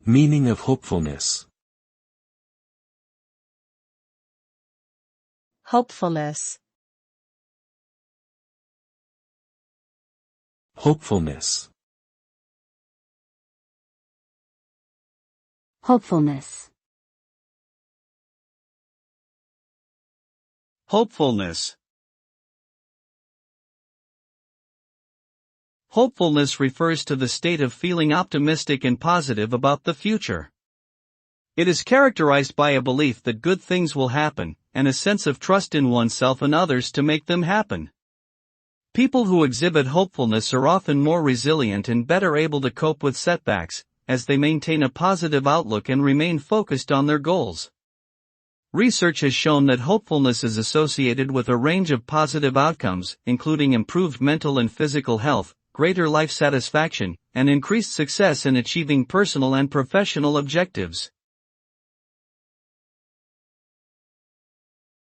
Meaning of hopefulness. Hopefulness. Hopefulness. Hopefulness. Hopefulness. Hopefulness refers to the state of feeling optimistic and positive about the future. It is characterized by a belief that good things will happen, and a sense of trust in oneself and others to make them happen. People who exhibit hopefulness are often more resilient and better able to cope with setbacks, as they maintain a positive outlook and remain focused on their goals. Research has shown that hopefulness is associated with a range of positive outcomes, including improved mental and physical health, greater life satisfaction, and increased success in achieving personal and professional objectives.